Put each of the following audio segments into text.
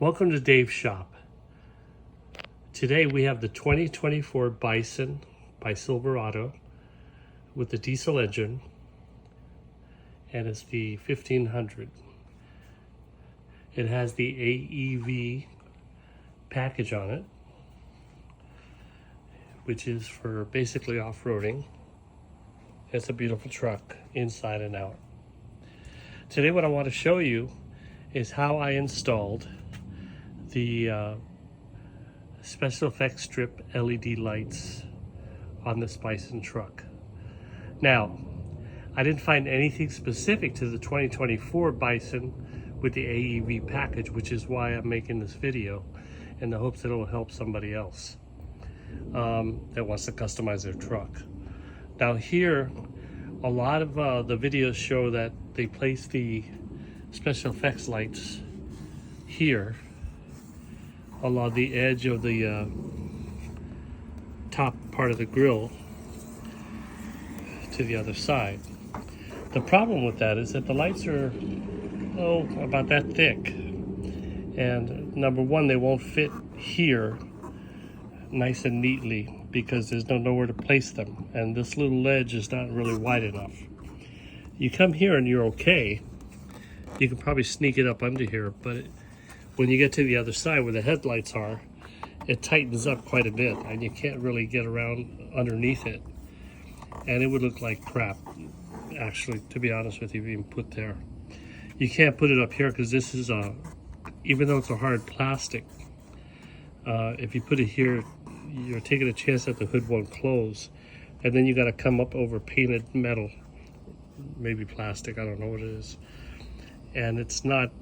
Welcome to Dave's Shop. Today we have the 2024 Bison by Silverado with the diesel engine, and it's the 1500. It has the AEV package on it, which is for basically off-roading. It's a beautiful truck inside and out. Today what I want to show you is how I installed the special effects strip LED lights on this Bison truck. Now, I didn't find anything specific to the 2024 Bison with the AEV package, which is why I'm making this video in the hopes that it will help somebody else that wants to customize their truck. Now here, a lot of the videos show that they place the special effects lights here along the edge of the top part of the grill to the other side. The problem with that is that the lights are about that thick, and number one, they won't fit here nice and neatly because there's nowhere to place them, and this little ledge is not really wide enough. You come here and you're okay. You can probably sneak it up under here, but when you get to the other side where the headlights are, it tightens up quite a bit and you can't really get around underneath it. And it would look like crap, actually, to be honest with you, if you put there. You can't put it up here because this is even though it's a hard plastic, if you put it here, you're taking a chance that the hood won't close. And then you got to come up over painted metal, maybe plastic, I don't know what it is. And it's not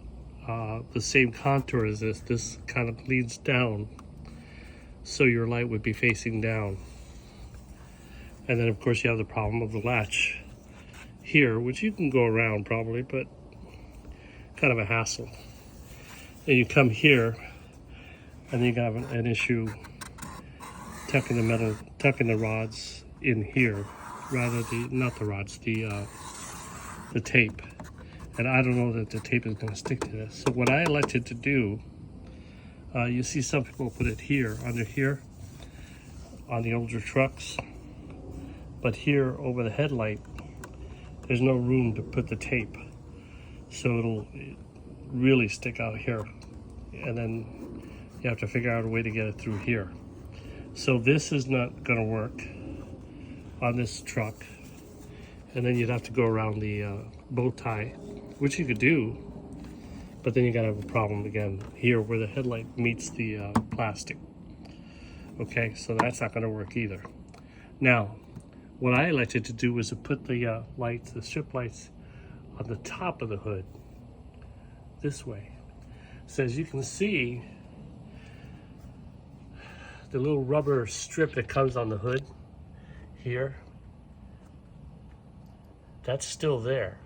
the same contour as this. This kind of leads down, so your light would be facing down. And then of course you have the problem of the latch here, which you can go around probably, but kind of a hassle. And you come here and you have an issue tucking the rods in here, rather not the rods, the tape. And I don't know that the tape is going to stick to this. So what I elected to do, you see some people put it here, under here, on the older trucks. But here over the headlight, there's no room to put the tape. So it'll really stick out here. And then you have to figure out a way to get it through here. So this is not going to work on this truck. And then you'd have to go around the bow tie, which you could do, but then you gotta have a problem again here where the headlight meets the plastic. Okay, so that's not gonna work either. Now, what I elected to do was to put the lights, the strip lights, on the top of the hood, this way. So as you can see, the little rubber strip that comes on the hood here, that's still there.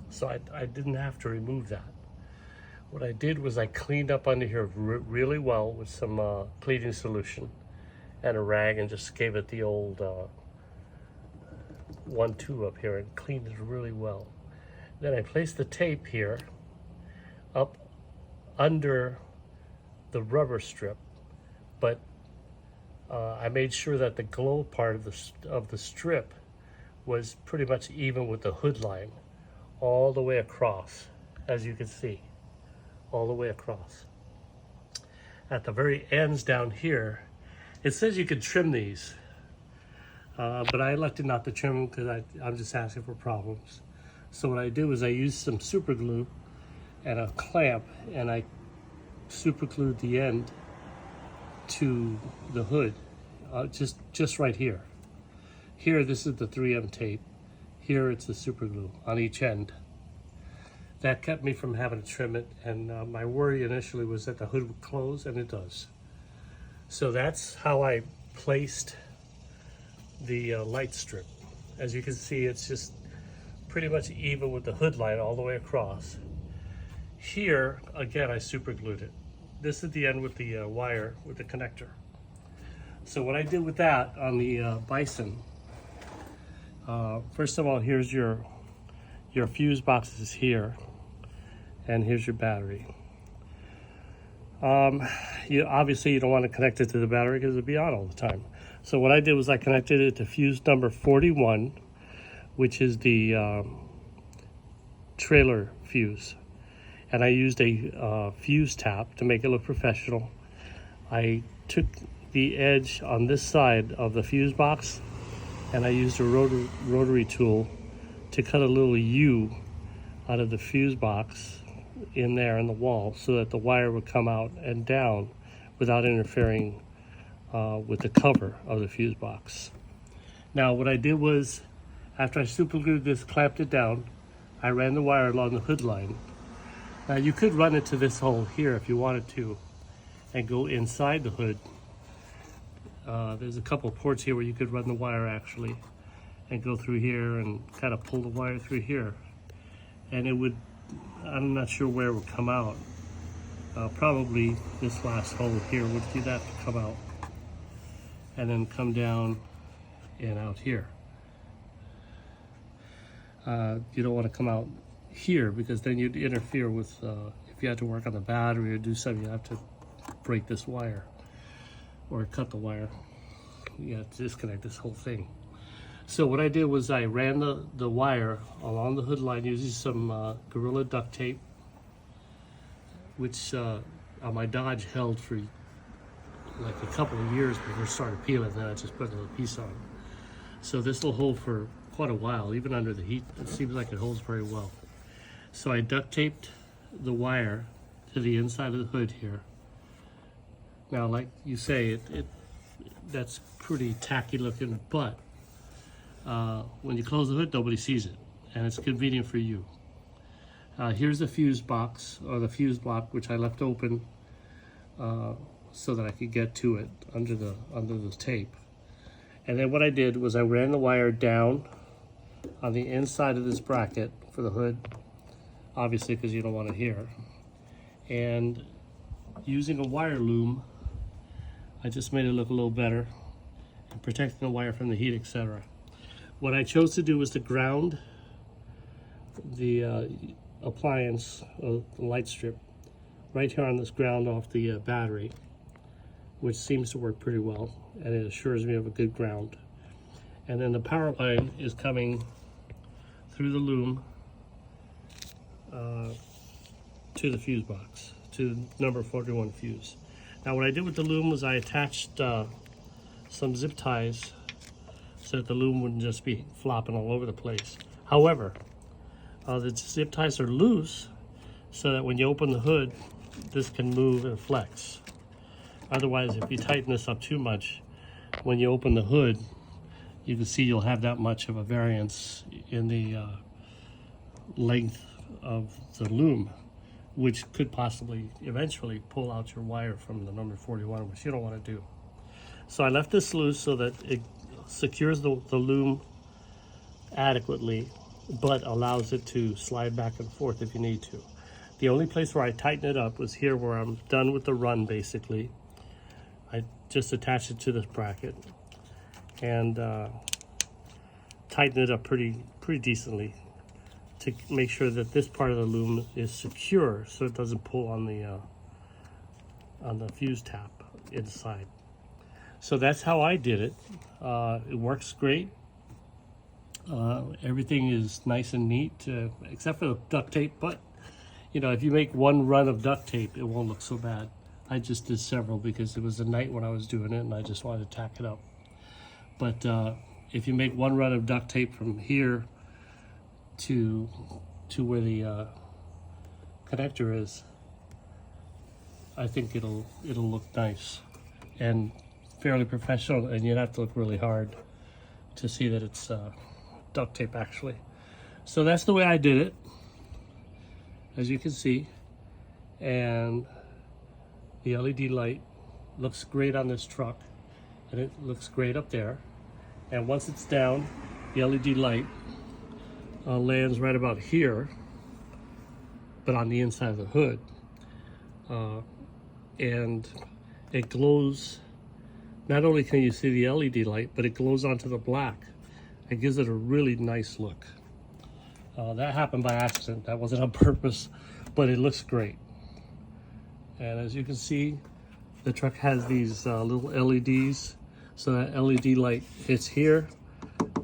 So I didn't have to remove that. What I did was I cleaned up under here really well with some cleaning solution and a rag, and just gave it the old 1-2 up here and cleaned it really well. Then I placed the tape here up under the rubber strip, but I made sure that the glow part of the strip was pretty much even with the hood line, all the way across, as you can see, all the way across. At the very ends down here, it says you can trim these, but I elected not to trim them because I'm just asking for problems. So what I did was I used some super glue and a clamp, and I super glued the end to the hood, just right here. Here, this is the 3M tape. Here, it's the super glue on each end. That kept me from having to trim it, and my worry initially was that the hood would close, and it does. So that's how I placed the light strip. As you can see, it's just pretty much even with the hood light all the way across. Here, again, I super glued it. This is the end with the wire, with the connector. So what I did with that on the Bison, first of all, here's your fuse boxes here, and here's your battery. Obviously you don't want to connect it to the battery because it'll be on all the time. So what I did was I connected it to fuse number 41, which is the trailer fuse. And I used a fuse tap to make it look professional. I took the edge on this side of the fuse box and I used a rotary tool to cut a little U out of the fuse box in there in the wall so that the wire would come out and down without interfering with the cover of the fuse box. Now what I did was, after I super glued this, clamped it down, I ran the wire along the hood line. Now you could run it to this hole here if you wanted to and go inside the hood. There's a couple of ports here where you could run the wire actually and go through here and kind of pull the wire through here. And it would, I'm not sure where it would come out. Probably this last hole here would do that to come out. And then come down and out here. You don't want to come out here because then you'd interfere with, if you had to work on the battery or do something, you have to break this wire or cut the wire. You have to disconnect this whole thing. So what I did was I ran the wire along the hood line using some Gorilla duct tape, which on my Dodge held for like a couple of years before it started peeling, then I just put a little piece on. So this will hold for quite a while, even under the heat. It seems like it holds very well. So I duct taped the wire to the inside of the hood here. Now, like you say, that's pretty tacky looking, but when you close the hood, nobody sees it, and it's convenient for you. Here's the fuse box, or the fuse block, which I left open so that I could get to it under the tape. And then what I did was I ran the wire down on the inside of this bracket for the hood, obviously because you don't want it here. And using a wire loom, I just made it look a little better and protecting the wire from the heat, etc. What I chose to do was to ground the appliance, the light strip, right here on this ground off the battery, which seems to work pretty well, and it assures me of a good ground. And then the power line is coming through the loom to the fuse box, to the number 41 fuse. Now what I did with the loom was I attached some zip ties so that the loom wouldn't just be flopping all over the place. However, the zip ties are loose so that when you open the hood, this can move and flex. Otherwise, if you tighten this up too much, when you open the hood, you can see you'll have that much of a variance in the length of the loom, which could possibly eventually pull out your wire from the number 41, which you don't want to do. So I left this loose so that it secures the loom adequately, but allows it to slide back and forth if you need to. The only place where I tighten it up was here where I'm done with the run, basically. I just attach it to this bracket and tighten it up pretty decently to make sure that this part of the loom is secure so it doesn't pull on the fuse tap inside. So that's how I did it. It works great. Everything is nice and neat, except for the duct tape, but you know, if you make one run of duct tape, it won't look so bad. I just did several because it was the night when I was doing it and I just wanted to tack it up. But if you make one run of duct tape from here to where the connector is, I think it'll look nice and fairly professional, and you'd have to look really hard to see that it's duct tape actually. So that's the way I did it, as you can see, and the LED light looks great on this truck, and it looks great up there. And once it's down, the LED light lands right about here, but on the inside of the hood, and it glows. Not only can you see the LED light, but it glows onto the black. It gives it a really nice look. That happened by accident. That wasn't on purpose, but it looks great. And as you can see, the truck has these little LEDs. So that LED light hits here,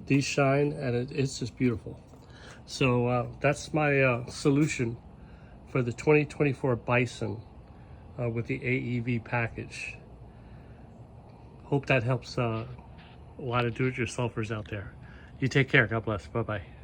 these shine, and it's just beautiful. So that's my solution for the 2024 Bison with the AEV package. Hope that helps a lot of do-it-yourselfers out there. You take care. God bless. Bye-bye.